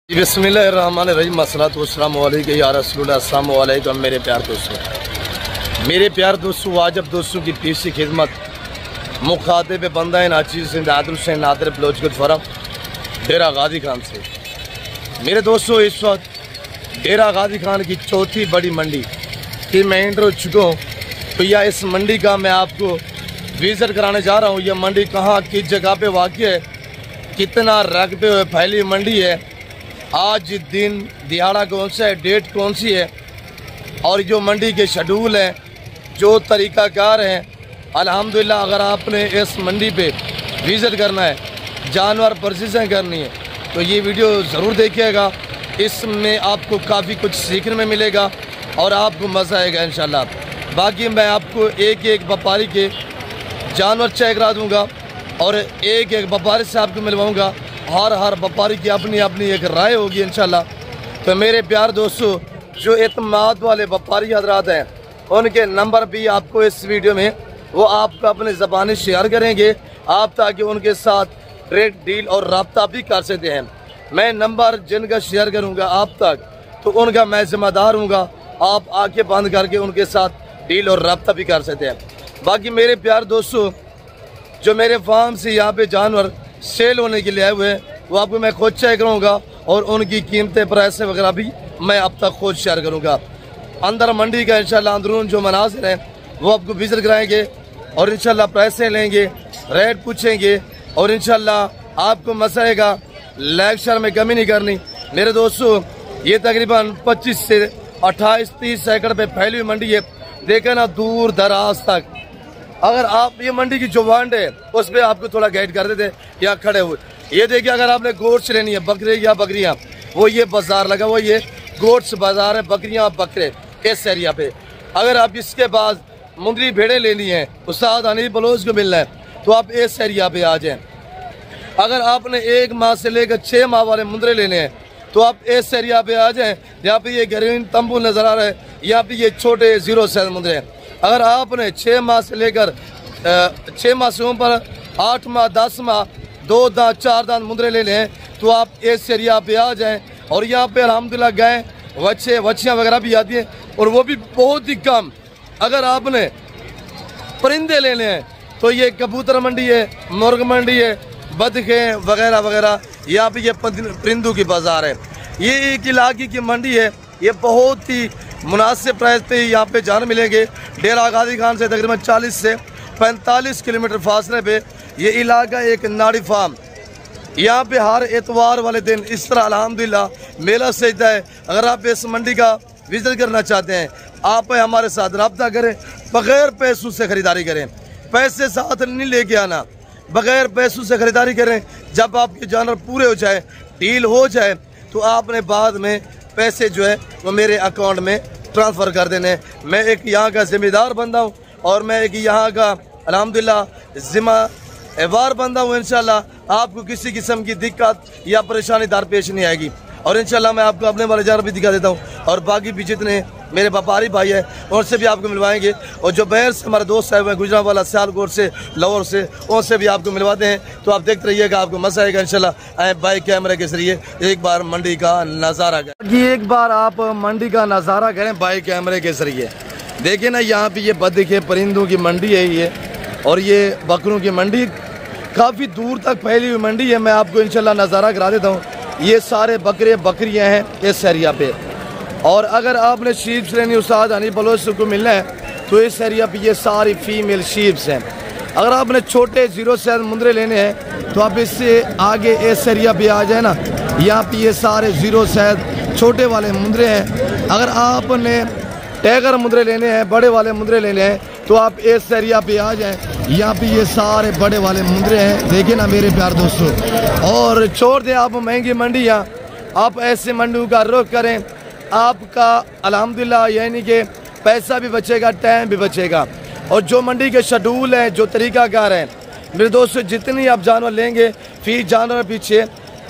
बिस्मिल्लाहिर्रहमानिर्रहीम अस्सलातु वस्सलामु अलैका या रसूलुल्लाह अस्सलामु अलैकुम। मेरे प्यार दोस्तों वाजिब दोस्तों की पीसी खिदमत मुखातिब बंदा नाचीज़ हुसैन नादिर बलोच फरम डेरा गाजी खान से। मेरे दोस्तों इस वक्त डेरा गाजी खान की चौथी बड़ी मंडी की मैं इंट्रो चुका हूँ, तो यह इस मंडी का मैं आपको विज़िट कराने जा रहा हूँ। यह मंडी कहाँ किस जगह पे वाक़ई है, कितना रकबे हुए फैली मंडी है, आज दिन दिहाड़ा कौन सा है, डेट कौन सी है, और जो मंडी के शेड्यूल हैं, जो तरीक़ाकार हैं। अल्हम्दुलिल्लाह अगर आपने इस मंडी पे विज़िट करना है, जानवर परचेज़िंग करनी है, तो ये वीडियो ज़रूर देखिएगा। इसमें आपको काफ़ी कुछ सीखने में मिलेगा और आपको मज़ा आएगा इंशाल्लाह। बाकी मैं आपको एक एक व्यापारी के जानवर चेक करा दूँगा और एक एक व्यापारी से आपको मिलवाऊँगा। हर व्यापारी की अपनी अपनी एक राय होगी इंशाल्लाह। तो मेरे प्यार दोस्तों, जो एतमाद वाले व्यापारी हजरात हैं, उनके नंबर भी आपको इस वीडियो में वो आपको अपने ज़बानी शेयर करेंगे आप, ताकि उनके साथ रेट डील और रब्ता भी कर सकते हैं। मैं नंबर जिनका शेयर करूँगा आप तक, तो उनका मैं ज़िम्मेदार हूँगा। आप आंखें बंद करके उनके साथ डील और रब्ता भी कर सकते हैं। बाकी मेरे प्यार दोस्तों, जो मेरे फार्म से यहाँ पे जानवर सेल होने के लिए आए हुए हैं, वो आपको मैं खुद चेक करूँगा और उनकी कीमतें प्राइस वगैरह भी मैं अब तक खुद शेयर करूँगा। अंदर मंडी का इंशाल्लाह अंदरून जो मनाज़िर हैं वो आपको विज़िट कराएंगे और इंशाल्लाह प्राइसें लेंगे, रेट पूछेंगे और इंशाल्लाह आपको मज़ा आएगा। लेक्चर में कमी नहीं करनी मेरे दोस्तों। ये तकरीबन 25 से 28-30 एकड़ पे फैली हुई मंडी है, देखे ना दूर दराज तक। अगर आप ये मंडी की जो वांड है उस पर आपको थोड़ा गाइड कर देते यहाँ खड़े हुए। ये देखिए, अगर आपने गोश्त लेनी है, बकरे या बकरियाँ, वो ये बाजार लगा हुआ, ये गोश्त बाजार है, बकरियाँ बकरे इस एरिया पे। अगर आप इसके बाद मुंदरी भेड़े लेनी है, उस्ताद हनीफ बलोच को मिलना है, तो आप इस एरिया पे आ जाएं। अगर आपने 1 माह से लेकर 6 माह वाले मुंदरे लेने हैं, तो आप इस एरिया पे आ जाएं। यहाँ पे ये ग्रीन तंबू नजर आ रहा है, यहाँ पे ये छोटे 0 साइज मुंदरे हैं। अगर आपने 6 माह से लेकर 6 माह से ऊपर 8 माह 10 माह 2 दांत 4 दांत मुंदरे लेने हैं, तो आप इस एरिया पे आ जाएं। और यहाँ पे अल्हम्दुलिल्लाह गाय वच्छियाँ वगैरह भी आती हैं, और वो भी बहुत ही कम। अगर आपने परिंदे लेने हैं, तो ये कबूतर मंडी है, मुर्ग मंडी है, बतखें वगैरह वगैरह, यहाँ पे ये परिंदों की बाजार है। ये एक इलाके की मंडी है, ये बहुत ही मुनासिब प्राइस पे यहाँ पे जानवर मिलेंगे। डेरा गाजी खान से तकरीबन 40 से 45 किलोमीटर फासले पे ये इलाका एक नाड़ी फार्म। यहाँ पे हर एतवार वाले दिन इस तरह अल्हम्दुलिल्लाह मेला सजता है। अगर आप इस मंडी का विजिट करना चाहते हैं, आप हमारे साथ रब्ता करें, बग़ैर पैसों से ख़रीदारी करें। पैसे साथ नहीं लेके आना, बग़ैर पैसों से ख़रीदारी करें। जब आपके जानवर पूरे हो जाए, डील हो जाए, तो आपने बाद में पैसे जो है वो मेरे अकाउंट में ट्रांसफ़र कर देने। मैं एक यहाँ का ज़िम्मेदार बंदा हूँ और मैं एक यहाँ का अल्हम्दुलिल्लाह ज़िम्मेवार बंदा हूँ। इंशाल्लाह आपको किसी किस्म की दिक्कत या परेशानी दरपेश नहीं आएगी। और इंशाल्लाह मैं आपको अपने वाले जानवर भी दिखा देता हूँ, और बाकी भी जितने मेरे व्यापारी भाई हैं उनसे भी आपको मिलवाएंगे। और जो बाहर से हमारे दोस्त साहब हैं, गुजरावाला, सियालकोट से, लाहौर से, उनसे भी आपको मिलवाते हैं। तो आप देखते रहिएगा, आपको मज़ा आएगा इंशाल्लाह। आए बाइक कैमरे के जरिए एक बार मंडी का नज़ारा करें। एक बार आप मंडी का नज़ारा करें बाइक कैमरे के जरिए। देखिए ना, यहाँ पे ये बतखें परिंदों की मंडी है ये, और ये बकरों की मंडी काफ़ी दूर तक फैली हुई मंडी है। मैं आपको इंशाल्लाह नज़ारा करा देता हूँ। ये सारे बकरे बकरियाँ हैं इस एरिया पे। और अगर आपने शीप्स लेनी, उस्ताद हनीफ बलोच को मिलना है, तो इस एरिया पे ये सारी फीमेल शीप्स हैं। अगर आपने छोटे 0 साइज मुंदरे लेने हैं, तो आप इससे आगे इस एरिया पे आ जाए ना, यहाँ पे ये सारे 0 साइज छोटे वाले मुंदरे हैं। अगर आपने टैगर मुंदरे लेने हैं, बड़े वाले मुंदरे लेने हैं, तो आप इस एरिया पे आ जाएं। यहाँ पे ये सारे बड़े वाले मुंदरे हैं, देखिए ना मेरे प्यार दोस्तों। और छोड़ दें आप महंगी मंडियाँ, आप ऐसे मंडियों का रुख करें। आपका अल्हम्दुलिल्लाह यानी कि पैसा भी बचेगा, टाइम भी बचेगा। और जो मंडी के शेड्यूल हैं, जो तरीक़ाकार हैं मेरे दोस्तों, जितनी आप जानवर लेंगे, फी जानवर पीछे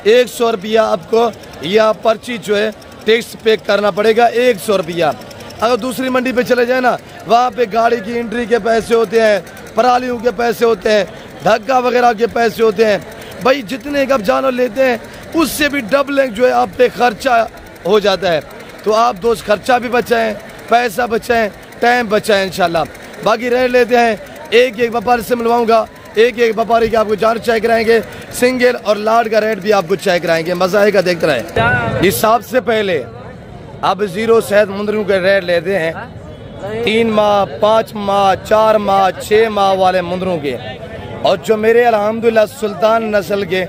100 रुपया आपको या पर्ची जो है टैक्स पे करना पड़ेगा, 100 रुपया। अगर दूसरी मंडी पे चले जाए ना, वहाँ पे गाड़ी की एंट्री के पैसे होते हैं, परालियों के पैसे होते हैं, धक्का वगैरह के पैसे होते हैं। भाई जितने कब जानवर लेते हैं उससे भी डबल जो है आप पे खर्चा हो जाता है। तो आप दोस्त खर्चा भी बचाएं, पैसा बचाएं, टाइम बचाएं इंशाल्लाह। बाकी रेट लेते हैं, एक एक व्यापारी से मिलवाऊंगा, एक एक व्यापारी के आपको जान चेक कराएंगे, सिंगल और लाट का रेट भी आपको चेक कराएंगे। मजा आएगा, देखते रहे। हिसाब से पहले आप 0 शहद मुंदरियों के रेट लेते हैं 3 माह, 5 माह, 4 माह, 6 माह वाले मुंदरों के। और जो मेरे अल्हम्दुलिल्लाह सुल्तान नस्ल के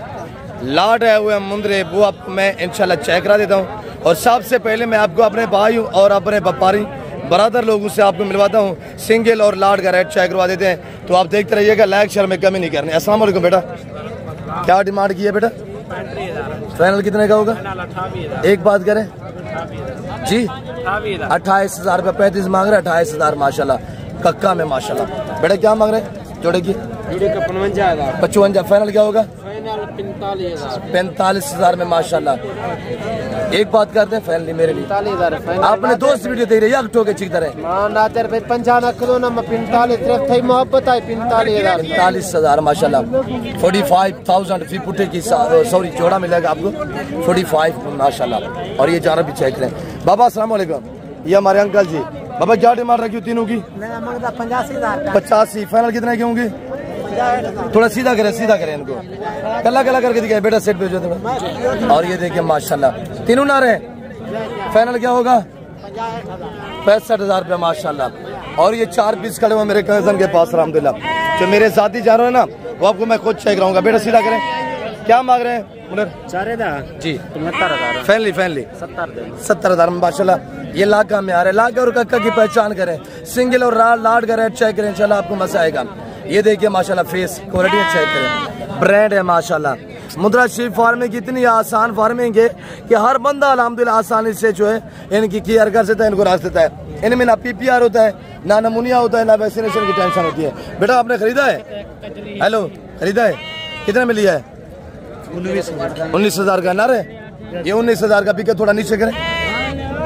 लाट है हुए मुंदरे, वो आपको मैं इंशाल्लाह चेक करा देता हूँ। और सबसे पहले मैं आपको अपने भाई और अपने व्यापारी बरादर लोगों से आपको मिलवाता हूँ, सिंगल और लाट का रेट चेक करवा देते हैं। तो आप देखते रहिएगा, लाइक शेयर में कमी नहीं करनी। अस्सलाम वालेकुम बेटा, क्या डिमांड की है बेटा? फाइनल कितने का होगा? एक बात करें जी, 28,000 रुपये 35 मांग रहे, 28,000 माशाल्लाह कक्का में माशाल्लाह। बेटा क्या मांग रहे हैं जोड़े की? 55। फाइनल क्या होगा? 45,000 में माशाल्लाह। एक बात करते हैं, फाइनली मेरे लिए आपने दोस्त वीडियो देख रहे हैं ठोके ठीक तरह 45,000 माशाल्लाह। 45,000 फी पुटे की सॉरी जोड़ा मिलेगा आपको 45 माशाल्लाह। और ये जाना भी चेक करें। बाबा अस्सलाम वालेकुम, ये हमारे अंकल जी। बाबा क्या डिमांड रखी तीनों की? 85। फाइनल कितने की होंगी? थोड़ा सीधा करें इनको, कल्ला करके दिखाए बेटा, सेट पे जो थोड़ा। और ये देखिए माशाल्लाह तीनों ना रहे। फाइनल क्या होगा? 65,000 रुपये माशाल्लाह। और ये 4 पीस खड़े हुए मेरे कजन के पास अल्हम्दुलिल्लाह। जो मेरे साथी जा रहे हैं ना, वो आपको मैं खुद चेक कराऊंगा। बेटा सीधा करें, क्या मांग रहे हैं जी? 70,000 70,000 माशाल्लाह। ये लाखा में आ रहे, लाखा और कक्का की पहचान करें, सिंगल और लाट का रेट चेक करें इंशाल्लाह, आपको मजा आएगा। ये देखिए माशाल्लाह फेस क्वालिटी चेक करें, ब्रांड है माशाल्लाह। मुद्रा शीप फार्मिंग की इतनी आसान फार्मिंग है कि हर बंदा अल्हम्दुलिल्लाह आसानी से जो है इनकी केयर कर सकता है, इनको रख सकता है। इनमें ना PPR होता है, ना नमूनिया होता है, ना वैक्सीनेशन की टेंशन होती है। बेटा आपने खरीदा है? हेलो, खरीदा है? कितने में लिया है? 19,000 का ना रे, ये 19,000 का बिके। थोड़ा नीचे करें,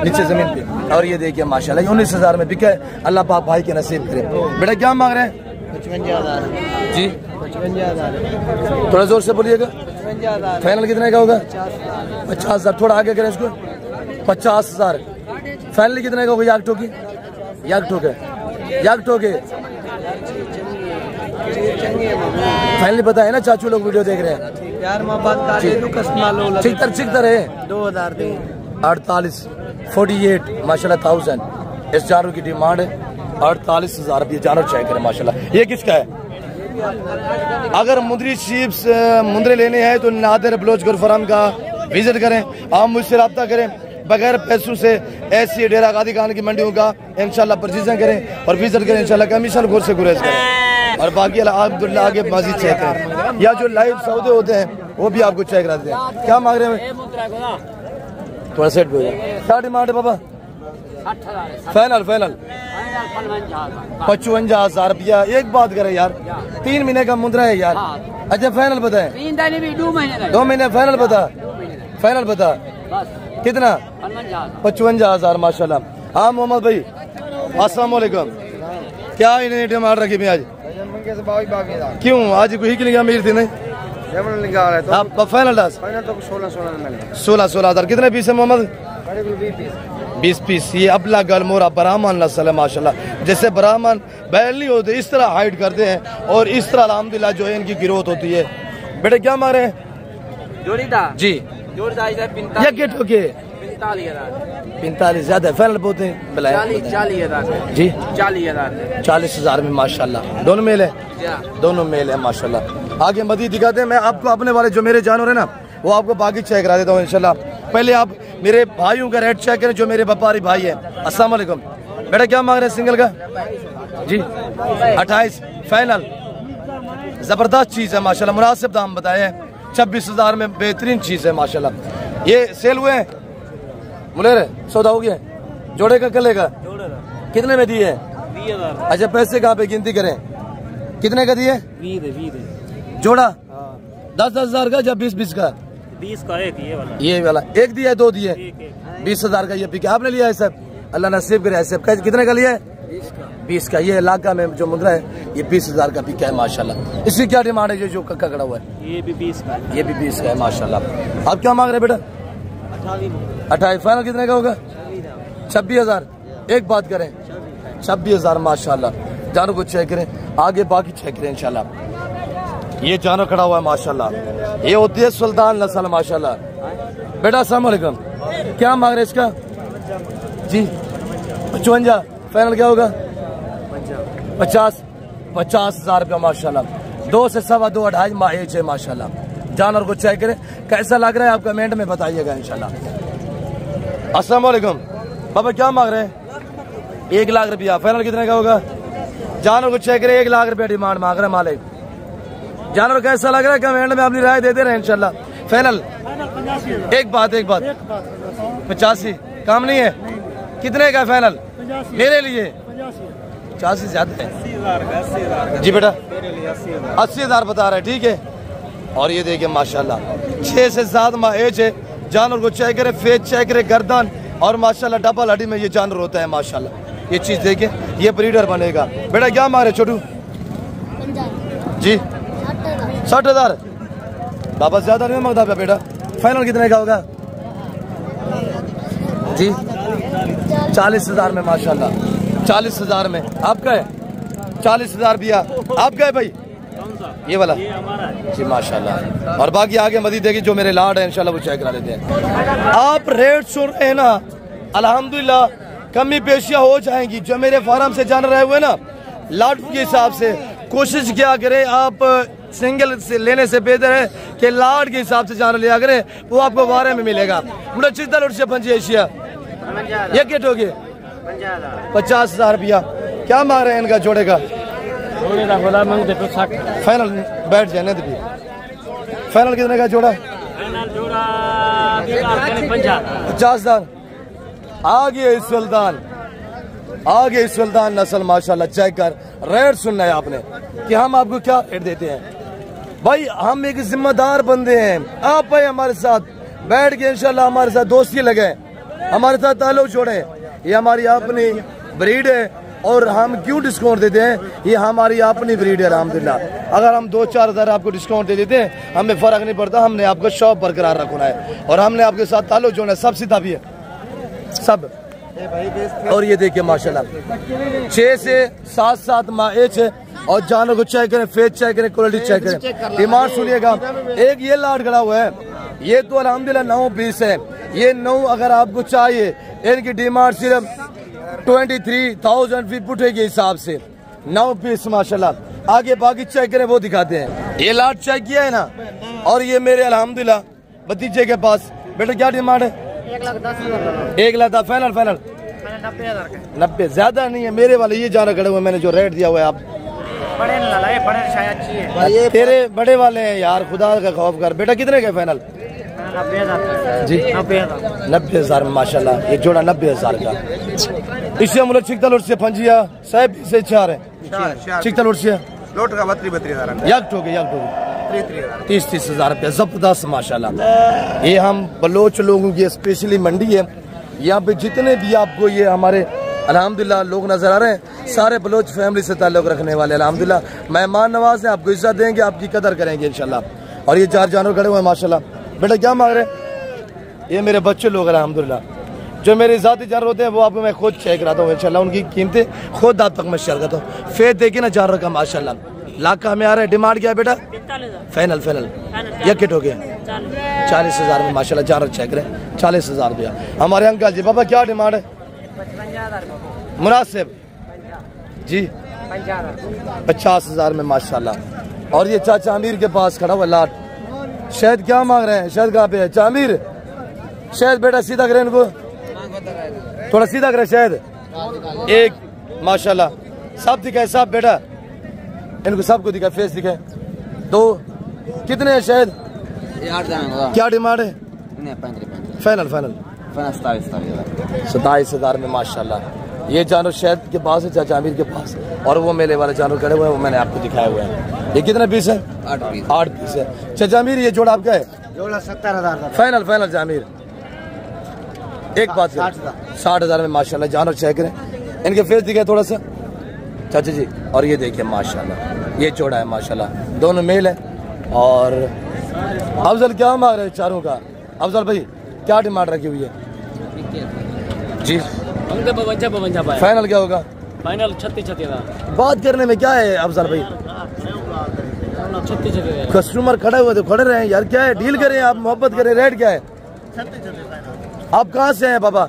नीचे जमीन पे। और ये देखिए माशाल्लाह 19,000 में बिके, अल्लाह पाक भाई के नसीब करे। बेटा क्या मांग रहे हैं? 55,000 जी, 55,000 थोड़ा जोर से बोलिएगा। 55,000 फाइनल कितने का होगा? 50,000 थोड़ा आगे करें इसको। 50,000 फाइनल कितने का होगा? याक ठोके फाइनली पता है ना, चाचू लोग वीडियो देख रहे हैं। यार मोहब्बत छिकतर है 2000 48 48 माशाल्लाह 1000। इस जानवर की डिमांड है 48,000 रुपये। जानवर चेक करें माशाल्लाह। ये किसका है? अगर मुंदरी शीप मुंदरे लेने हैं तो नादिर ब्लोच गुरफाराम का विजिट करें, आप मुझसे रब्ता करें बगैर पैसों से। ऐसी डेरा गादी खान की मंडियों का इंशाल्लाह परचेजिंग करें और विजिट करें इंशाल्लाह, कमीशन घोर से गुरेज करें। और बाकी अब्दुल्ला आगे मजीद चेक करें, या जो लाइव सौदे होते हैं वो भी आपको चेक करा देते हैं। क्या मांग रहे हैं? थोड़ा सेट भी हो जाए। क्या डिमांड है बाबा? फाइनल 55,000 रुपया। एक बात करें यार, 3 महीने का मुद्रा है यार। अच्छा फाइनल बताए? 2 महीने फाइनल बता कितना? 55,000 माशाल्लाह। हाँ मोहम्मद भाई अस्सलाम वालेकुम, क्या इन्हें डिमांड रखी भी आज? क्यों आज कोई ही अमीर थी नहीं? फाइनल 16,000 कितने पीस है मोहम्मद? 20 पीस। ये अबला गलमोरा ब्राह्मण नस्ल है माशाल्लाह। जैसे ब्राह्मण बैल नहीं होते इस तरह हाइट करते हैं और इस तरह अल्हम्दुलिल्लाह जो है इनकी ग्रोथ होती है। बेटे क्या मारे जी? 45 ज्यादा है, फाइनल बोलते हैं 40,000 जी। 40,000 में माशाल्लाह। दोनों मेल है? दोनों मेल है माशाल्लाह। आगे मजीद दिखाते हैं। मैं आपको अपने वाले जो मेरे जानवर है ना, वो आपको बाकी चेक करा देता हूँ इंशाल्लाह। पहले आप मेरे भाइयों का रेट चेक करें जो मेरे व्यापारी भाई है। अस्सलाम वालेकुम। बेटा क्या मांग रहे हैं सिंगल का जी? 28 फाइनल। जबरदस्त चीज है माशाल्लाह, मुनासिब दाम बताए हैं। 26,000 में बेहतरीन चीज है माशाल्लाह। ये सेल हुए हैं मुलेर, सौदा हो गया? जोड़े का कले का कितने में दिए? 20,000। अच्छा पैसे कहाँ पे गिनती करें? कितने का दिए? 20 जोड़ा 10,000 का या 20 का? 20 का एक ये वाला एक दिया, 2 दिए 20,000 का। ये पिके आपने लिया है सब, अल्लाह नसीब करे। सब कितने का लिया है? 20 का। ये इलाका में जो मुद्रा है ये 20,000 का बिका है माशाल्लाह। इसकी क्या डिमांड है? ये जो कक्का खड़ा हुआ है ये भी 20 का है। ये भी 20 का है माशाल्लाह। आप क्या मांग रहे हैं बेटा? 28। फाइनल कितने का होगा? 26,000। एक बात करें 26,000 माशाल्लाह। जानवर को चेक करें, आगे बाकी चेक करें इंशाल्लाह। ये जानवर खड़ा हुआ है माशाल्लाह। ये होती है सुल्तान नस्ल माशाल्लाह। बेटा अस्सलाम वालेकुम, क्या मांग रहे हैं इसका? जी 55। फाइनल क्या होगा? 50,000 रुपया माशाल्लाह। 2 से 2.25 2.5 माह एज है माशाल्लाह। जानवर को चेक करें, कैसा लग रहा है आप कमेंट में बताइएगा इंशाल्लाह। अस्सलाम वालेकुम बाबा, क्या मांग रहे हैं? 1 लाख रुपया। फाइनल कितने का होगा? जानवर को चेक करें, 1 लाख रुपया डिमांड मांग रहे हैं मालिक। जानवर कैसा लग रहा है कमेंट में अपनी राय देते रहे इंशाल्लाह। फाइनल एक बात 85 काम नहीं है? कितने का फाइनल? मेरे लिए 85 ज्यादा है जी बेटा। 80,000 बता रहे, ठीक है। और ये देखिए माशाल्लाह 6 से 7 माह एज है। जानवर को चेक करे, फेस चेक करे, गर्दन और माशाल्लाह डबल हड्डी में ये जानवर होता है माशाल्लाह। ये चीज देखिए, ये ब्रीडर बनेगा। बेटा क्या मारे छोटू? जी 60,000। बाबा ज्यादा नहीं मांगता बेटा। फाइनल कितने का होगा जी? 40,000 में माशाल्लाह। 40,000 में आपका है? 40,000 भैया आपका है भाई? ये वाला जी माशाल्लाह। और बाकी आगे मजीद देखिए जो मेरे लाड है इंशाल्लाह वो चेक करा लेते हैं। आप रेट सुन रहे हैं ना, अल्हम्दुलिल्लाह कमी पेशियां हो जाएंगी। जो मेरे फार्म से जान रहे हुए ना, लाड के हिसाब से कोशिश क्या करें, आप सिंगल से लेने से बेहतर है कि लाड के हिसाब से जान लिया करें, वो आपको बारे में मिलेगा। मुझे चिंता लुट से 5 एशिया ये किट होगी 50,000 रुपया। क्या मांग रहे हैं इनका जोड़े का? फाइनल बैठ जाने दे। फाइनल कितने का जोड़ा? 50,000। आगे सुल्तान नस्ल माशाल्लाह। चेक कर, रेट सुनना है आपने कि हम आपको क्या रेट देते हैं भाई। हम एक जिम्मेदार बंदे हैं। आप भाई हमारे साथ बैठ के इंशाल्लाह हमारे साथ दोस्ती लगे, हमारे साथ ताल्लुक जोड़े। ये हमारी अपनी ब्रीड है और हम क्यों डिस्काउंट देते हैं? ये हमारी अपनी ब्रीड है अल्हम्दुलिल्लाह। अगर हम 2-4 हज़ार आपको डिस्काउंट दे देते हैं, हमें फर्क नहीं पड़ता। हमने आपको शॉप बरकरार रखना है और हमने आपके साथ ताल्लुक जोड़ना है। सब सीधा भी है सब। और ये देखिए माशाल्लाह 6 से 7 माह एज है। और जानवर को चेक करें, फेस चेक करें, क्वालिटी चेक करें। डिमांड सुनिएगा, एक ये लाट खड़ा हुआ है, ये तो अल्हम्दुलिल्लाह 9 पीस है। ये 9 अगर आपको चाहिए, इनकी डिमांड सिर्फ 23,000 फीट पुठे के हिसाब से 9 पीस माशाल्लाह। आगे बाकी चेक करें वो दिखाते हैं। ये लाट चेक किया है ना, और ये मेरे अल्हम्दुलिल्लाह भतीजे के पास। बेटा क्या डिमांड है? 1,10,000। फाइनल 90 ज्यादा नहीं है मेरे वाले। ये जाना खड़े हुए मैंने जो रेट दिया हुआ है, आप बड़े अच्छी है। तेरे बड़े वाले हैं यार, खुदा का खौफ कर। बेटा कितने का फाइनल? 90,000 जी। 90,000 में माशाल्लाह। ये जोड़ा 90,000 का। इससे मुझे चिकतलुट से पंजिया साहब से 4 है। चिकतलुट से लोट का 32,000 याक ठोके 30,000 रुपया जबरदस्त माशाल्लाह। ये हम बलोच लोगों की स्पेशली मंडी है। यहाँ पे जितने भी आपको ये हमारे अल्हम्दुलिल्लाह लोग नजर आ रहे हैं, सारे बलोच फैमिली से ताल्लुक रखने वाले अल्हम्दुलिल्लाह मेहमान नवाज हैं। आपको इज्जत देंगे, आपकी कदर करेंगे इंशाल्लाह। और ये 4 जानवर खड़े हुए हैं माशाल्लाह। बेटा क्या मांग रहे हैं? ये मेरे बच्चे लोग अल्हम्दुलिल्लाह। जो मेरे जाती जानवर होते हैं वो आपको मैं खुद चेक कराता हूँ इंशाल्लाह। उनकी कीमतें खुद आप तक मैं शेयर करता हूँ। फेस देखिए ना जानवर का माशाल्लाह। लाख का हमें आ रहा है। डिमांड क्या है बेटा? फाइनल यह किट हो गया 40,000 में माशाल्लाह। जानवर चेक करें 40,000 रुपया। हमारे अंकल जी बाबा क्या डिमांड है? मुनासिब जी 50,000 में माशाल्लाह। और ये चाचा अमीर के पास खड़ा हुआ लाट। शहद क्या मांग रहे हैं? शहद कहाँ पे है? चामीर शहद बेटा सीधा करें इनको, थोड़ा सीधा करें शहद। एक माशाल्लाह सब दिखाए सब बेटा, इनको सबको दिखाए, फेस दिखाए। 2 कितने हैं शहद? क्या डिमांड है? फाइनल 27,000 में माशाल्लाह। ये जानवर शहद के पास है, चाचा अमीर के पास। और वो मेले वाले जानवर खड़े हुए हैं, वो मैंने आपको दिखाए हुए हैं। ये कितने पीस है? 8 पीस है। चाचा अमीर ये जोड़ा आपका है? जोड़ा 70,000 फाइनल जामीर। एक बात 60,000 में माशाल्लाह। जानवर चेक करें, इनके फेस दिखाए थोड़ा सा। चाचा जी। और ये देखिए माशाल्लाह, ये जोड़ा है माशाल्लाह, दोनों मेल है। और अफजल क्या मांग रहे हैं चारों का? अफजल भाई क्या डिमांड रखी हुई है जी? फाइनल क्या होगा? फाइनल 36 बात करने में क्या है अफजल भाई? 36 कस्टमर खड़े हुए तो खड़े रहे यार, क्या है? डील करें, आप मोहब्बत करें, रेट क्या है? आप कहाँ से हैं बाबा?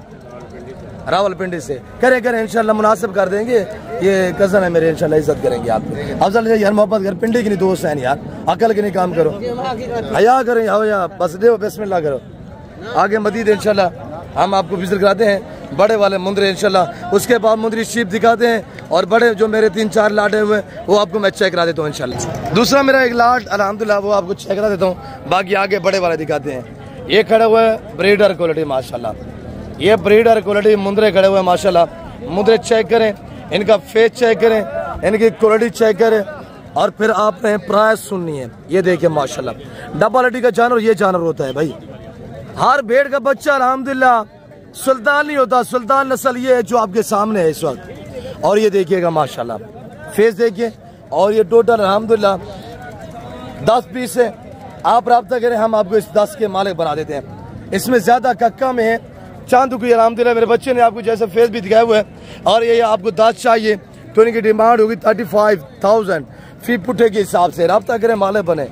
रावलपिंडी से। करें करें इंशाल्लाह मुनासिब कर देंगे, ये कज़न है मेरे, इंशाल्लाह इज्जत करेंगे आपको। अफजल यार मोहब्बत कर, पिंडी की नहीं दोस्त है यार, अकल के नहीं काम करो, हया करें, हया बस दे, बिस्मिल्लाह करो। आगे मजीद इंशाल्लाह हम आपको विजिट कराते हैं, बड़े वाले मुंदरे इंशाल्लाह, उसके बाद मुंदरी शीप दिखाते हैं, और बड़े जो मेरे 3-4 लाटे हुए वो आपको मैं चेक करा देता हूँ इंशाल्लाह। दूसरा मेरा एक लाट अल्हम्दुलिल्लाह वो आपको चेक करा देता हूँ, बाकी आगे बड़े वाले दिखाते हैं। ये खड़े हुए ब्रीडर क्वालिटी माशाल्लाह, ये ब्रीडर क्वालिटी मुंदरे खड़े हुए माशाल्लाह। मुंदरे चेक करें, इनका फेस चेक करें, इनकी क्वालिटी चेक करें, और फिर आपने प्राइस सुननी है। ये देखिए माशाल्लाह, डबल का जानवर ये जानवर होता है भाई। हर भेड़ का बच्चा अल्हम्दुलिल्लाह सुल्तान नहीं होता, सुल्तान नस्ल ये है जो आपके सामने है इस वक्त। और ये देखिएगा माशाल्लाह, फेस देखिए, और ये टोटल अल्हम्दुलिल्लाह 10 पीस है। आप रब्ता करें, हम आपको इस 10 के मालिक बना देते हैं। इसमें ज्यादा कक्का में है चांदू की, अल्हम्दुलिल्लाह मेरे बच्चे ने आपको जैसे फेस भी दिखाया हुआ है। और ये आपको 10 चाहिए तो इनकी डिमांड होगी 35,000 फी पुट्ठे के हिसाब से। रब्ता करें, मालिक बने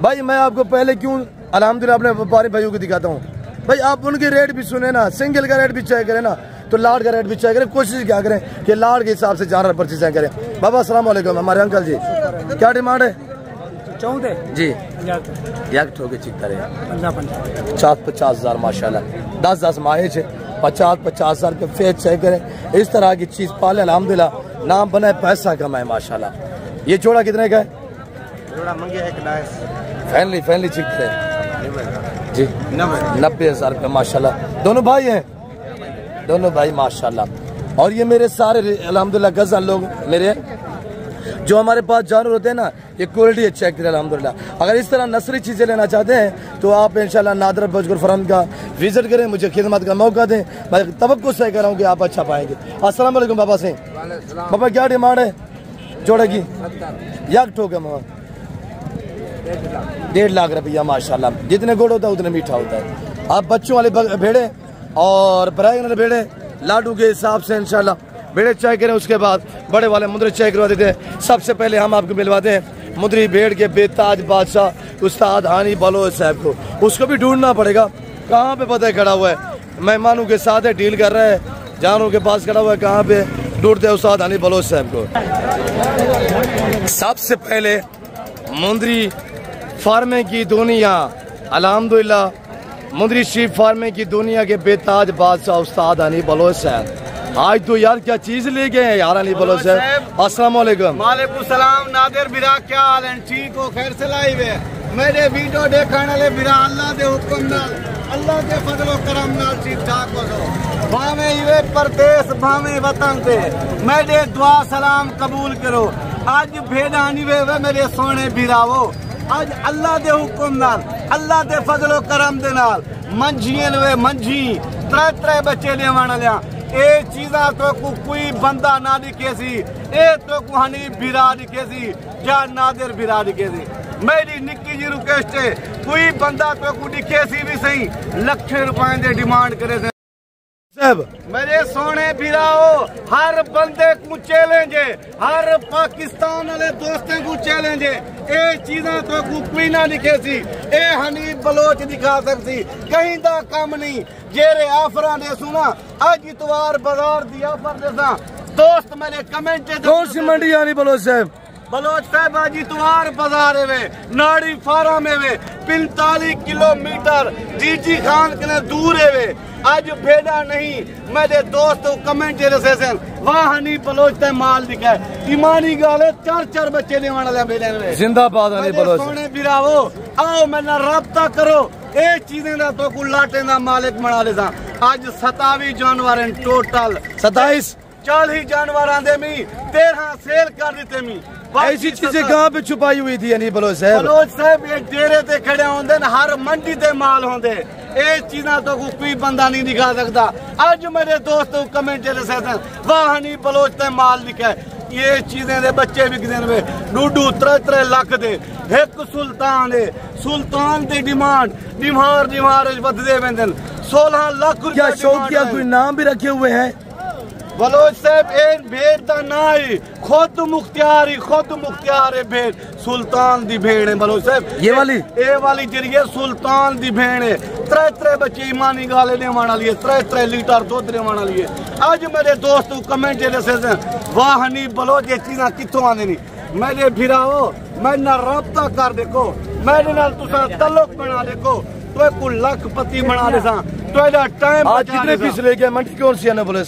भाई। मैं आपको पहले क्यों अल्हम्दुलिल्लाह अपने व्यापारी भाइयों को दिखाता हूँ भाई, आप उनके रेट भी सुने ना, सिंगल का रेट भी चेक करें ना, तो लाड का रेट भी चेक करें। कोशिश क्या करें कि लाड के हिसाब से जानवर परचेज करें। बाबा अस्सलाम वालेकुम, हमारे अंकल जी क्या डिमांड है? 14 जी एक ठोके चिकता रहे 50,000 माशाल्लाह, 10 माहे 50,000 के फेस चेक करें। इस तरह की चीज पाले अल्हम्दुलिल्लाह, नाम बनाए, पैसा कमाए माशाल्लाह। ये जोड़ा कितने का है? जोड़ा मंगे 1,00,000 फैमिली चिकते जी 90,000 रुपये माशाल्लाह। दोनों भाई हैं, दोनों भाई माशाल्लाह। और ये मेरे सारे अल्हम्दुलिल्लाह गज़ल लोग मेरे जो हमारे पास जानवर होते हैं ना, ये क्वालिटी चेक करें अल्हम्दुलिल्लाह। अगर इस तरह नस्ली चीज़ें लेना चाहते हैं तो आप इंशाल्लाह नादर बजगर फरम का विजिट करें, मुझे खिदमत का मौका दें, मैं तवक्को से कह रहा हूँ कि आप अच्छा पाएंगे। अस्सलाम वालेकुम बाबा से। बाबा क्या डिमांड है जोड़े की? एक ठोके 1.5 लाख रुपया माशाल्लाह। जितने गुड़ होता है उतने मीठा होता है। आप बच्चों वाले भेड़े और ब्राइगनर भेड़े लाडू के हिसाब से इंशाल्लाह भेड़े चेक करें, उसके बाद बड़े वाले मुंदरे चेक करवा देते हैं। सबसे पहले हम आपको मिलवाते हैं मुंदरी भेड़ के बेताज बादशाह उस्ताद हानी बलोच साहब को। उसको भी ढूंढना पड़ेगा कहाँ पे, पता है खड़ा हुआ है, मेहमानों के साथ है, डील कर रहा है, जानों के पास खड़ा हुआ है, कहाँ पे ढूंढते हैं उस्ताद हानी बलोच साहब को। सबसे पहले मुंदरी फार्मे की दुनिया अल्हम्दुलिल्लाह, मुंदरी शीप फार्मे की दुनिया के बेताज बादशाह उस्ताद हानी बलोच साहब। आज तो यार क्या चीज ले गए हैं यार हानी बलोच साहब। अस्सलाम वालेकुम। वालेकुम सलाम। नादिर बिरा क्या हाल है? ठीक हो? खैर से लाई वे मेरे वीडियो देखने वाले बिरा अल्लाह दे हुक्म नाल, अल्लाह के फजलो करम नाल ठीक ठाक हो सो। भावे ये परदेश भावे वतन से मेरे दुआ सलाम कबूल करो। आज भेड़ा नहीं वे मेरे सोने बिरावो, आज अल्लाह दे हुक्म नाल, अल्लाह दे फजलो करम दे नाल मंझियां वे मंझी 3 बच्चे लेवाण लिया। ए चीज़ा तो कोई बंदा ना दिखे सी, ए तो कुहानी बिरा दिखे सी या नादिर बिरा दिखे सी। मेरी निक्की जी रिक्वेस्ट है, कोई बंदा तो को दिखे सी भी सही, लाखों रुपए दे डिमांड करे थे सब मेरे सोने बिराओ। हर बंदे को चैलेंज है, हर पाकिस्तान वाले दोस्तों को चैलेंज है। ए चीज़ा तो कोई ना दिखे सी, ए हनीफ बलोच दिखा सकती, कहीं दा कम नहीं। जेरे आफर ने सुना आज इतवार बाजार दिया पर देसा दोस्त मेरे कमेंट कौन सी मंडी यानी बलोच साहब? बलोच साहब आज इतवार बाजार है, नाड़ी फारा में 45 किलोमीटर जीजी खान के दूर है। आज भेड़ा नहीं मेरे दोस्त कमेंट सेशन वहाँ हनी बलोच ते माल दिखा है। ईमानी गाले 4 बच्चे ने मेरे जिंदाबाद हनी बलोच। सोने बिरावो आओ मेरा रब्ता करो, ए चीजें दा तो लाटे दा मालिक बना लेसा। आज 27 जानवर टोटल 40 जानवर आंदे मी 13 सेल कर देते मी। ऐसी चीजें कहाँ पे छुपाई हुई थी यानी बलोच साहब? बलोच साहब ये डेरे ते खड़े होंदे न, हर मंडी ते माल होंदे। ए चीज़ा तो कोई बंदा नहीं दिखा सकता। आज मेरे दोस्त कमेंट से वाह हनी बलोच ते माल लिखा है। ये चीजें दे बच्चे बिकदे ने डूडू 3 लाख दे एक सुल्तान है सुल्तान दी डिमांड डिमार बददे वेंदन 16 लाख क्या शौकिया कोई नाम भी रखे हुए हैं? बलोच साहब एक भेड़ का ना ही खुद मुख्तियार है भेड़ सुल्तान दी भेड़ है बलोच साहब ये वाली जरिए सुल्तान दी भेड़ है 3 बच्चे ईमानी गाले ने वाला लिए 3 लीटर दूध ने वाला लिए आज मेरे दोस्त कमेंट जैसे वाह हनी बलोच ये चीज़ा कितों आने नहीं मेरे भिराओ मैं ना रब्ता कर देखो मेरे नाल तुसा तल्लुक बना देखो तो को लखपति बना दे सा तो टाइम आज कितने पीस ले गए मंडी कौन सी है बलोच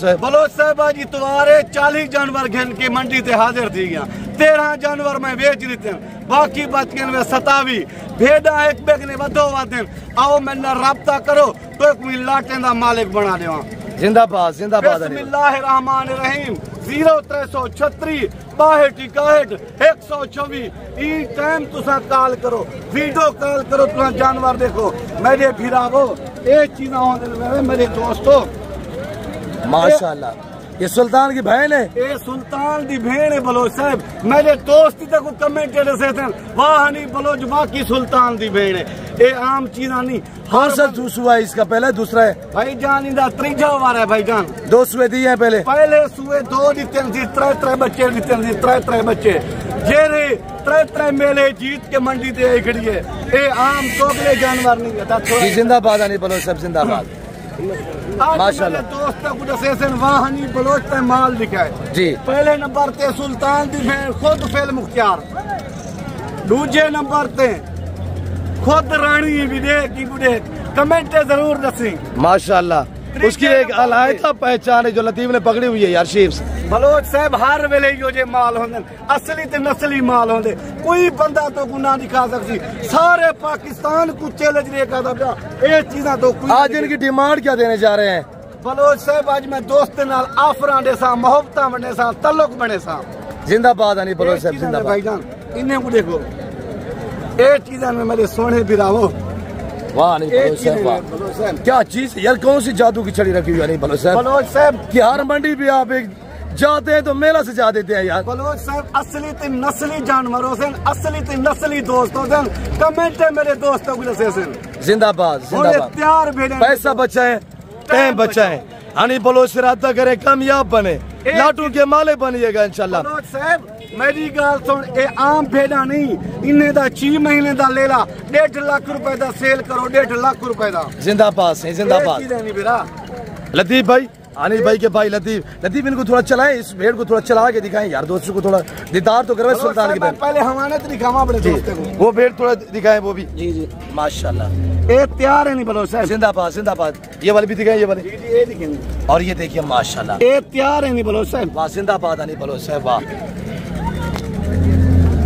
साहब आज इतवारे 40 जानवर घन की मंडी ते हाजिर थी गया 13 जानवर मैं बेच देते बाकी बच गए में 27 भेड़ा एक बैग ने वधो वादे आओ मैंने रब्ता करो तो कोई लाटे दा मालिक बना देवा जिंदाबाद बिस्मिल्लाहिर्रहमानिर्रहीम 0336 62 124 ई टाइम तुसा कॉल करो वीडियो कॉल करो तुसा जानवर देखो मेरे भिरावो ये चीज़ा होंदे मेरे दोस्तों माशाल्लाह ये सुल्तान की बहन है ये सुल्तान दी भेड़ है बलोच साहब मेरे दोस्त तक कमेंट से वाह नहीं बलोच बाकी सुल्तान दी भेड़ है ये आम चीज़ा नहीं कौन सा हुआ है इसका पहले दूसरा है भाईजान इंदा त्रीजा वार है भाईजान 2 सुए दिए हैं पहले सुए 2 दिते सी 3 बच्चे दिते सी 3 बच्चे जेरे 3 मेले जीत के मंडी ते खड़ी है ये आम तोगले जानवर नहीं है जिंदाबाद आनी बलोच सब जिंदाबाद माशाल्लाह दोस्त को वाहनी बलोच पे माल दिखा है जी पहले नंबर ते सुल्तान दी भेड़ खुद फेल मुख्तियार दूजे नंबर ते खुद रानी विदेश की गुडे कमेंट जरूर दसी माशाल्लाह उसकी एक अलायदा पहचान है जो लतीफ ने पकड़ी हुई है यार शीप्स बलोच साहब हर वेले यो जे माल होंदे असली ते नस्ली माल होंदे कोई बंदा तो गुनाह दिखा सकती सारे पाकिस्तान को चैलेंज लेकर दा ये चीज़ा तो कोई आज इनकी डिमांड क्या देने जा रहे हैं बलोच साहब आज मैं दोस्त नाल आफरा दे सा मोहब्बत बने सा तल्लुक बने सा जिंदाबाद आनी बलोच साहब जिंदाबाद भाईजान इन्हें को देखो ये चीज़ा में मेरे सोने बिरावो वाह नहीं बलोच साहब क्या चीज यार कौन सी जादू की छड़ी रखी हुई है नहीं बलोच साहब कि हर मंडी भी आप एक जाते हैं तो मेला से जा देते हैं यार बलोच साहब असली ते नस्ली जानवरों से असली ते नस्ली दोस्तों से कमेंट है मेरे दोस्तों को से जिंदाबाद तैयार भेड़े पैसा बचाए टाइम बचाए हनी बलोच से रास्ता करे कामयाब बने लाटू के माले बनिएगा इंशाल्लाह बलोच साहब मेरी गाल सुन ये आम भेड़ा नहीं इन्हें दा 6 महीने दा लेला 1.5 लाख रुपए दा सेल करो 1.5 लाख रुपए दा जिंदाबाद से जिंदाबाद लतीफ भाई आनी भाई के भाई लतीफ इनको थोड़ा चलाएं इस भेड़ को थोड़ा चला के दिखाएं यार दोस्तों को थोड़ा दीदार तो करवाए सुल्तान की पहले हमारे तो दिखावा अपने दोस्तों को वो भेड़ थोड़ा दिखाएं वो भी जी माशाल्लाह ये तैयार है नहीं बलोच साहब जिंदाबाद ये वाली भी दिखाएं ये वाली जी ये दिखेंगे और ये देखिए माशाल्लाह ये तैयार है नहीं बलोच साहब वाह जिंदाबाद आनी बलोच साहब वाह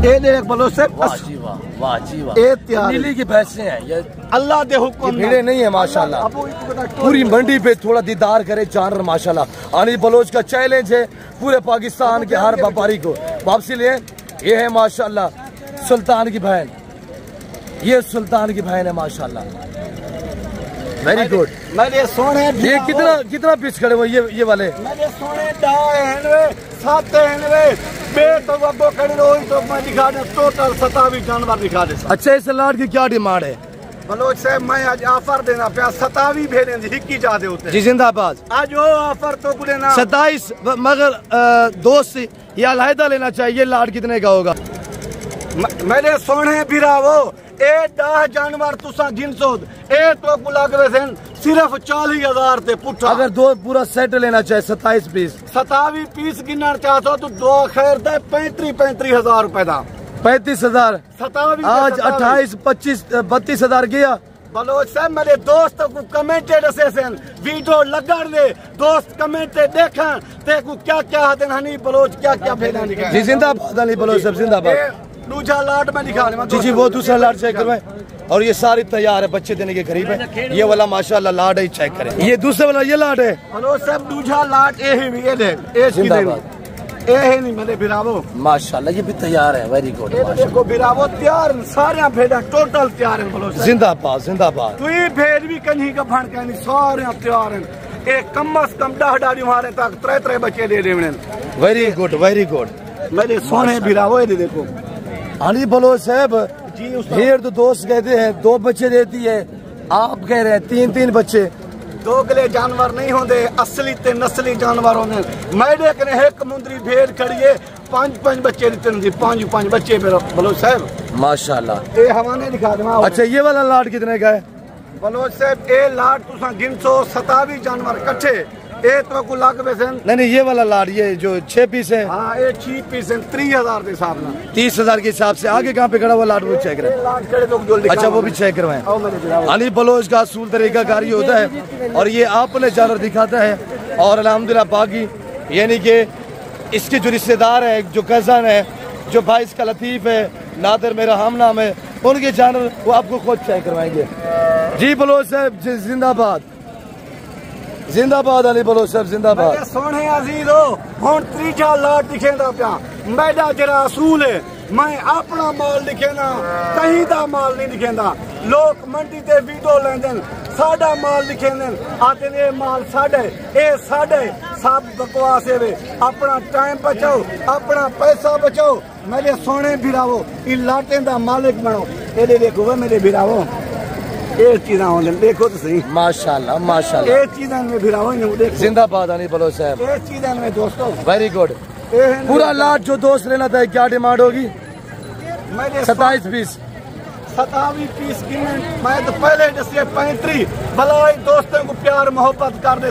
ये देख बलोच साहब वाह जी वाह ये तैयार नीली की भैंसे हैं ये अल्लाह दे हुक्म भेड़े नहीं है माशाल्लाह पूरी मंडी पे थोड़ा दीदार करे जानवर माशाल्लाह आनी बलोच का चैलेंज है पूरे पाकिस्तान के हर व्यापारी को वापसी लिए ये है माशाल्लाह सुल्तान की बहन ये सुल्तान की बहन है माशाल्लाह वेरी गुड मेरे सोने ये कितना पीस खड़े हुए ये वाले मेरे सोने 7 बे तो वो खड़े रोई तो मैं दिखा दे टोटल 27 जानवर दिखा दे अच्छा इस लाट की क्या डिमांड है बलोच साहब मैं आज ऑफर देना पे 27 भेड़े हिक्की जाते होते जी जिंदाबाद आज वो ऑफर तो पूरे ना 27 मगर दोस्त ये अलहदा लेना चाहिए लाट कितने का होगा मेरे सोने बिरावो ए 10 जानवर तुसा गिनसो ए तो लग रहे सिर्फ 40,000 ते पुट्ठा अगर दो पूरा सेट लेना चाहे 27 पीस 27 पीस गिनना चाहते हो तो दो खैर दे 35,000 रुपए का 35,000 आज 28 25 32,000 गया बलोच साहब मेरे दोस्तों को कमेंटेड सेशन वीडियो लगा दे दोस्त कमेंटेड देखा ते को क्या हदन हनी बलोच क्या भेजा दिखा जी जिंदाबाद अली बलोच सब जिंदाबाद दूसरा लाट में दिखा रहे जी वो दूसरा लाट चेक करवाएं और ये सारी तैयार है बच्चे देने के करीब है ये वाला माशाल्लाह लाट है चेक करें ये दूसरे वाला ये लाट है बलोच साहब दूसरा लाट ये देख ये नहीं मेरे बिरावो माशाल्लाह ये भी तैयार है वेरी गुड देखो बिरावो तैयार सारे भेड़ा टोटल तैयार है जिंदाबाद तू भेड़ भी कहीं का फण कहनी सारे तैयार है एक कम से कम 10 डाड़ी मारे तक 3 बच्चे दे देने वेरी गुड मेरे सोने भिरावो ये देखो। अली बलोच साहब जी उस्ताद। भेड़ तो दोस्त कहते हैं 2 बच्चे देती है, आप कह रहे हैं 3-3 बच्चे। दोगले जानवर नहीं होंगे, असली ते नस्ली जानवर होंगे। मेरे कने एक मुंदरी भेड़ खड़ी है, 5-5 बच्चे देते हैं, 5-5 बच्चे बलोच साहब माशाल्लाह। ये हवाने दिखा देना। अच्छा ये वाला लाट कितने का है? बलोच साहब ये लाट तुसा गिनसो 27 जानवर कट्ठे ये तो को लाख पैसे। नहीं ये वाला लाट ये जो 6 पीस है। हाँ ये 6 पीस 30,000 के हिसाब ना 30,000 के हिसाब से। आगे कहाँ पे खड़ा हुआ लाट वो चेक करें। लाट खड़े लोग जो अच्छा वो भी चेक करवाएं। अली बलोच का असूल तरीका कारी होता है और ये आपने जानवर दिखाता है और अल्हम्दुलिल्लाह बाकी यानी कि इसके जो रिश्तेदार है, जो कज़न है, जो भाई इसका लतीफ़ है, नादर मेरा हम नाम है, उनके जानवर वो आपको खुद चेक करवाएंगे। जी बलोच साहब जिंदाबाद, जिंदाबाद अली बलोच साहब जिंदाबाद। सोने अजीजो हुन तीजा लाट दिखेंदा पिया। मेरा जरा असूल है, मैं अपना माल लिखे ना, कहीं दा माल नहीं लिखेंदा। लोग मंडी ते वीडियो लेंदे, साडा माल लिखेंदे, आते ने माल साडे, ए साडे। सब बकवास है। अपना टाइम बचाओ, अपना पैसा बचाओ। मेरे सोने भिरावो, इन लाटें दा मालिक बनो। ये देखो मेरे भिरावो, ये चीज़ा होंगे देखो तो सही। माशाल्लाह माशाल्लाह। ये चीज़ा में भिरावो देखो। जिंदाबाद अली बलोच साहब। ये चीज़ा में दोस्तों वेरी गुड। पूरा लाट जो दोस्त लेना था क्या डिमांड होगी? 27 पीस 27 पीस की मैं तो पहले दसिए 35 भलाई दोस्तों को प्यार मोहब्बत कर दे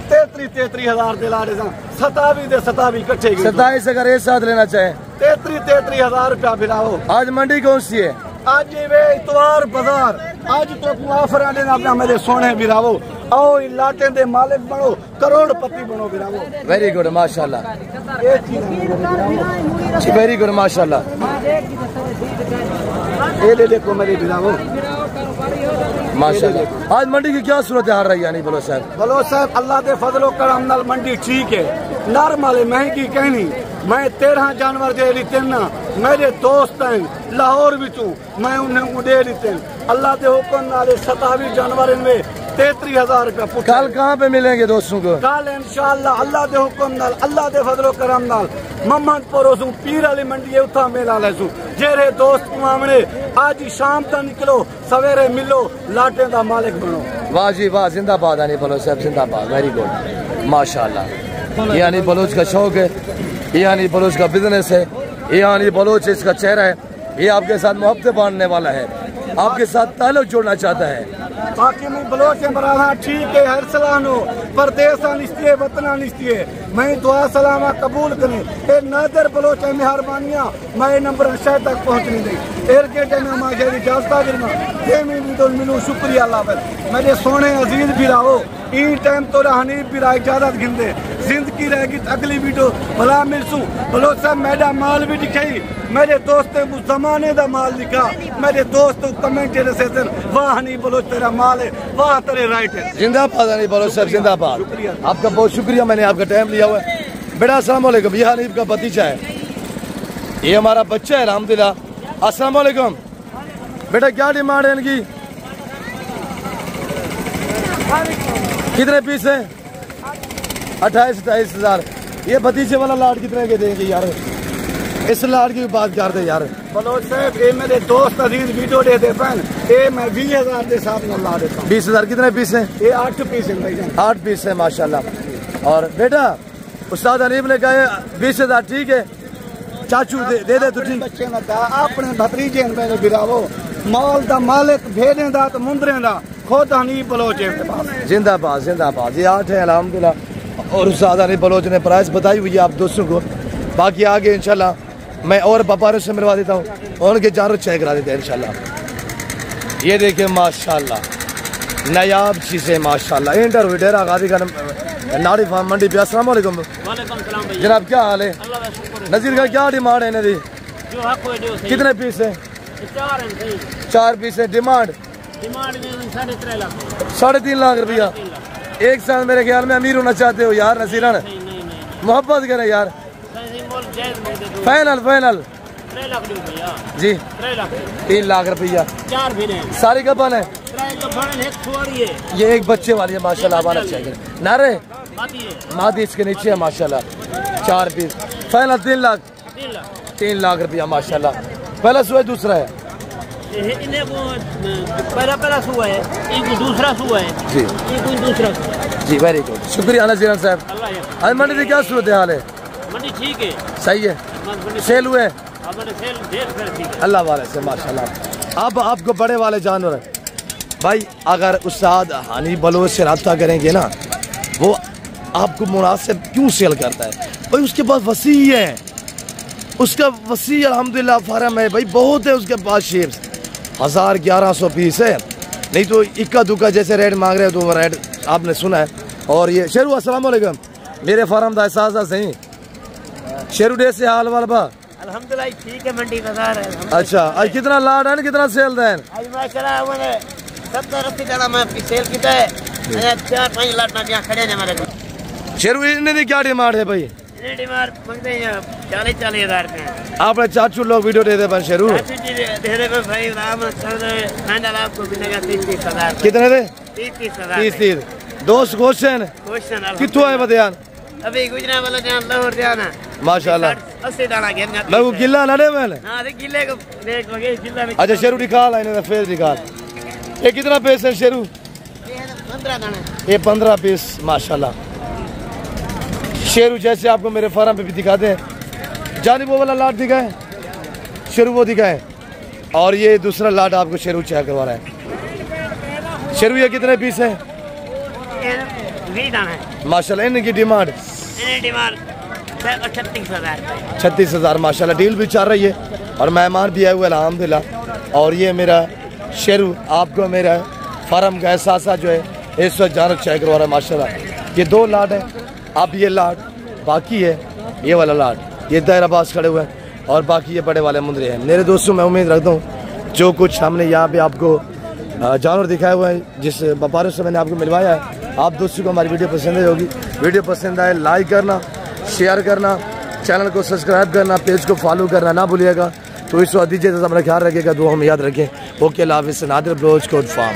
33,000 दिला दे 27 इकट्ठे 27 अगर एक साथ लेना चाहे 33,000 रुपया भिराओ। आज मंडी कौन सी है? आज वे इतवार बाजार, आज तो ऑफर आने अपना मेरे सोने भिरावो। आओ इन लाटे दे मालिक बनो, करोड़पति बनो भिरावो। वेरी गुड माशाल्लाह। ये चीज वेरी गुड माशाल्लाह। ये देखो मेरे भिरावो माशाल्लाह। आज मंडी की क्या सूरत हाल रही है बलोच साहब? बलोच साहब अल्लाह के फजलो करम नाल मंडी ठीक है, नॉर्मल महंगी कहनी। मैं 13 जानवर दे दिते ना, मेरे दोस्त हैं लाहौर बिचू, मैं उन्हें दे दिते। अल्लाह के हुक्म नाल 27 जानवर में 33,000 रुपया। कल कहाँ पे मिलेंगे दोस्तों को? कल इंशाअल्लाह अल्लाह के हुक्म नाल, अल्लाह के फजलो करम नाल मोहम्मदपुर सू पीर वाली मंडी उथा मेला लेसू। जेरे दोस्त को आमने आज ही शाम तक निकलो, सवेरे मिलो, लाटे का मालिक बनो। वाह जी वाह, जिंदाबाद अली बलोच साहब जिंदाबाद। वेरी गुड माशाल्लाह। ये अली बलोच का शौक है, ये अली बलोच का बिजनेस है, ये अली बलोच इसका चेहरा है। ये आपके साथ मोहब्बतें बांटने वाला है, आपके साथ ताल्लुक जोड़ना चाहता है। बाकी मैं बलोच बराहा ठीक है, हर सलानो परदेसा निस्ती है, वतना निस्ती है। मैं दुआ सलामा कबूल करें। ए नादर बलोच मेहरबानियां मैं नंबर शायद तक पहुंचने दे। एर के टाइम माजे इजाजत गिरना ये मैं तो मिलूं शुक्रिया अल्लाह पर। मेरे सोने अजीज भी रहो, ई टाइम तो रहनी भी इजाजत गिनदे। जिंदगी रहेगी अगली वीडियो भला मिलसू। बलोच साहब मेरा माल भी दिखाई, मेरे दोस्तों को जमाने का माल दिखा, मेरे दोस्तों कमेंट से वाह नहीं बलोच तेरा माल है, वाह तेरे राइट है। जिंदाबाद अली बलोच साहब जिंदाबाद। आपका बहुत शुक्रिया, मैंने आपका टाइम लिया हुआ है। बेटा अस्सलाम वालेकुम, ये हनीफ का भतीजा है, ये हमारा बच्चा है अल्हम्दुलिल्लाह। अस्सलाम वालेकुम बेटा, क्या डिमांड है इनकी? कितने पीस है? 28-27,000। ये भतीजे वाला लाट कितने के देंगे यार? इस लाट की बात करते यार। बलोच साहब ये मेरे दोस्त अजीज वीडियो दे दे पैन, ये मैं 20,000 के साथ में ला देता हूँ। 20,000 कितने पीस है? ये 8 पीस है भाई, 8 पीस है माशाल्लाह। और बेटा उस्ताद हनीफ ने कहा 20,000 ठीक है, चाचू दे दे तू ठीक। बच्चे ना दा अपने भतीजे मेरे गिरावो, माल दा मालिक भेड़े दा तो मुंदरे दा खुद हनीफ बलोच है। जिंदाबाद जिंदाबाद। ये 8 है अल्हम्दुलिल्लाह। और उस्ताद हनीफ बलोच ने प्राइस बताई हुई है आप दोस्तों को। बाकी आगे इंशाल्लाह मैं और व्यापारियों से मिलवा देता हूँ और उनके जानवर चेक करा देते हैं इंशाल्लाह। ये देखिए माशाल्लाह नायाब चीज़ें माशाल्लाह। इंटर हुई डेरा गाजी का नाड़ी फार्म मंडी पे। अस्सलाम वालेकुम जनाब, क्या हाल है? नज़ीर का क्या डिमांड है नदी? कितने पीस है? 4 पीस है। डिमांड 3.5 लाख रुपया। एक साल मेरे ख्याल में अमीर होना चाहते हो यार नसीरन, मोहब्बत करें यार। फाइनल फाइनल जी 3 लाख रुपया। सारी कपन है, ये एक बच्चे वाली है माशाल्लाह। आना चाहिए नारे मादी इसके नीचे है माशाल्लाह। 4 पीस फाइनल 3 लाख। 3 लाख रुपया माशाल्लाह। पहला सुआ है दूसरा है इन्हें को पहला सुआ है, एक दूसरा सुआ है जी, एक दूसरा सुआ। जी वेरी गुड, शुक्रिया नजीर साहब। आज मंडी की क्या सूरत हाल है? मंडी ठीक है, सही है, सेल हुए अल्लाह वाले से माशाल्लाह। अब आपको बड़े वाले जानवर भाई, अगर उस्ताद हानी बलोच से रब्ता करेंगे ना, वो आपको मुनासिब क्यों सेल करता है भाई? उसके पास वसी है, उसका वसी अल्हम्दुलिल्लाह फार्म है भाई, बहुत है उसके पास शेर। 1000-1100 पीस है, नहीं तो इक्का दुक्का जैसे रेट मांग रहे हो तो रेट आपने सुना है। और ये शेरू अस्सलाम वालेकुम, मेरे फार्म का एहसास सही शेरू डे से हाल वाल बा अल्हम्दुलिल्लाह ठीक है, मंडी बाजार है। अच्छा, आज कितना लाड है, कितना सेल देन? आज माशाल्लाह मैंने 70-80 जना मैं सेल किया है, 4-5 लाख ना यहाँ खड़े हैं हमारे को। शेरू इन्हें क्या डिमांड है भाई? डिमांड मांगते हैं 40-40 हज़ार रुपये। आपने चाचू लोग वीडियो दे दे बन शेरू दे दे भाई, राम आपको मिलेगा 30-30 हज़ार। कितने दे? 30-30 हज़ार। 30 दोस्त क्वेश्चन कितों है बदियान? अभी गुजरा वाला ध्यान लाहौर जाना माशाल्लाह। 80 दाना घेरना मैं वो गिल्ला लड़े मैंने। हां अरे गिल्ले को देख लगे गिल्ला में। अच्छा शेरू निकाल आने फेस निकाल। ये कितना पीस है शेरू? 15 दाना। ये 15 पीस माशाल्लाह। शेरू जैसे आपको मेरे फार्म पे भी दिखाते हैं, जानी वो वाला लाट दिखाए, शेरू वो दिखाए, और ये दूसरा लाट आपको शेरू चेक करवा रहा है। शेरू ये कितने पीस है? 20 दाना है माशाल्लाह। इनकी डिमांड 36 हज़ार। 36 हज़ार माशाल्लाह। डील भी चल रही है और मेहमान भी आए हुए अल्हम्दुलिल्लाह। और ये मेरा शेरू आपको मेरा फार्म का एहसास जो है इस वक्त जानक चेक करवा रहा है माशाल्लाह। ये 2 लाट है, अब ये लाट बाकी है, ये वाला लाट, ये दायराबाज खड़े हुए हैं, और बाकी ये बड़े वाले मुंदरे हैं। मेरे दोस्तों मैं उम्मीद रखता हूँ जो कुछ हमने यहाँ पे आपको जानवर दिखाए हुए हैं, जिस व्यापारियों से मैंने आपको मिलवाया है, आप दोस्तों को हमारी वीडियो पसंद होगी। वीडियो पसंद आए लाइक करना, शेयर करना, चैनल को सब्सक्राइब करना, पेज को फॉलो करना ना भूलिएगा। तो इस वक्त दीजिए, अपना ख्याल रखिएगा, दुआ में याद रखें। ओके, अल्लाह हाफ़िज़। Nadir Baloch code farm.